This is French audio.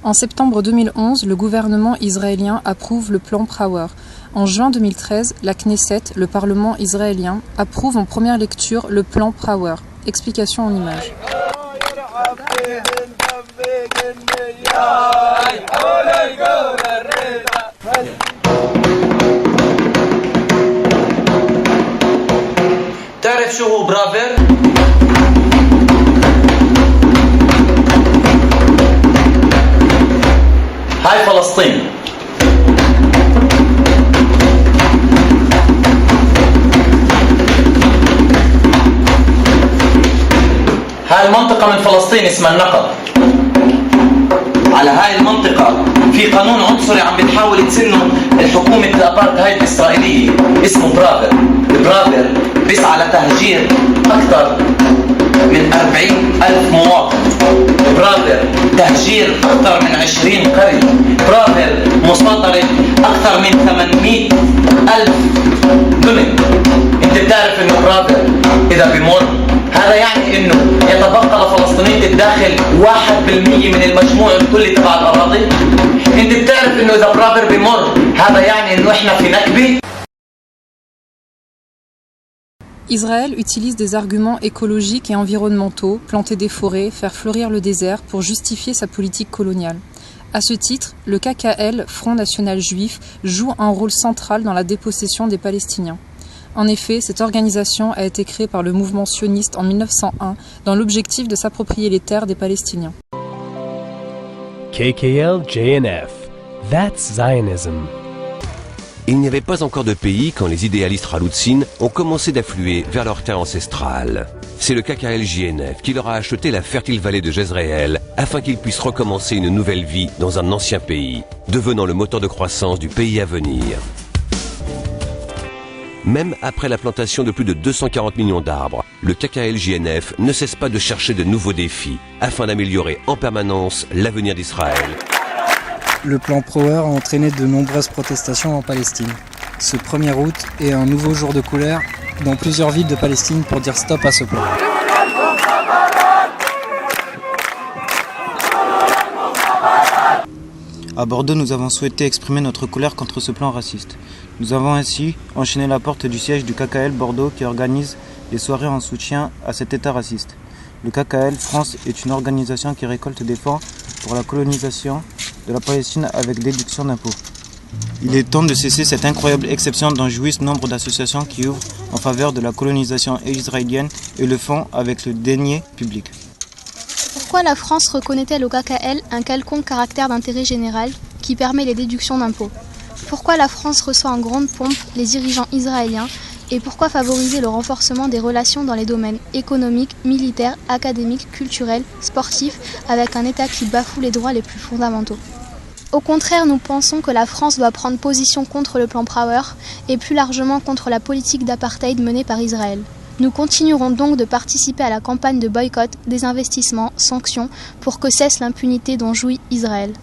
En septembre 2011, le gouvernement israélien approuve le plan Power. En juin 2013, la Knesset, le Parlement israélien, approuve en première lecture le plan Power. Explication en images. تعرف شو هو برافر؟ هاي فلسطين. هاي المنطقة من فلسطين اسمها النقب. على هاي المنطقة في قانون عنصري عم بتحاول تسنه الحكومة الأبارتهايد الإسرائيلية اسمه برافر. برافر بيسعى لتهجير أكثر من 40,000 مواطن. برافر تهجير أكثر من 20 قرية. برافر مستطرد أكثر من 800,000 دونم. أنت بتعرف إنه برافر إذا بمر هذا يعني إنه يتبقى لفلسطينية الداخل 1% من المجموع الكلي تبع الأراضي. أنت بتعرف إنه إذا برافر بمر هذا يعني إنه إحنا في نكبة. Israël utilise des arguments écologiques et environnementaux, planter des forêts, faire fleurir le désert pour justifier sa politique coloniale. À ce titre, le KKL, Front National Juif, joue un rôle central dans la dépossession des Palestiniens. En effet, cette organisation a été créée par le mouvement sioniste en 1901 dans l'objectif de s'approprier les terres des Palestiniens. KKL-JNF, that's Zionism. Il n'y avait pas encore de pays quand les idéalistes Raloutsine ont commencé d'affluer vers leur terre ancestrale. C'est le KKL-JNF qui leur a acheté la fertile vallée de Jezréel afin qu'ils puissent recommencer une nouvelle vie dans un ancien pays, devenant le moteur de croissance du pays à venir. Même après la plantation de plus de 240 millions d'arbres, le KKL-JNF ne cesse pas de chercher de nouveaux défis afin d'améliorer en permanence l'avenir d'Israël. Le plan Power a entraîné de nombreuses protestations en Palestine. Ce 1er août est un nouveau jour de colère dans plusieurs villes de Palestine pour dire stop à ce plan. À Bordeaux, nous avons souhaité exprimer notre colère contre ce plan raciste. Nous avons ainsi enchaîné la porte du siège du KKL Bordeaux qui organise des soirées en soutien à cet état raciste. Le KKL France est une organisation qui récolte des fonds pour la colonisation de la Palestine avec déduction d'impôts. Il est temps de cesser cette incroyable exception dont jouissent nombre d'associations qui ouvrent en faveur de la colonisation israélienne et le font avec le déni public. Pourquoi la France reconnaît-elle au KKL un quelconque caractère d'intérêt général qui permet les déductions d'impôts? Pourquoi la France reçoit en grande pompe les dirigeants israéliens et pourquoi favoriser le renforcement des relations dans les domaines économiques, militaires, académiques, culturels, sportifs avec un État qui bafoue les droits les plus fondamentaux? Au contraire, nous pensons que la France doit prendre position contre le plan Power et plus largement contre la politique d'apartheid menée par Israël. Nous continuerons donc de participer à la campagne de boycott, désinvestissement, sanctions pour que cesse l'impunité dont jouit Israël.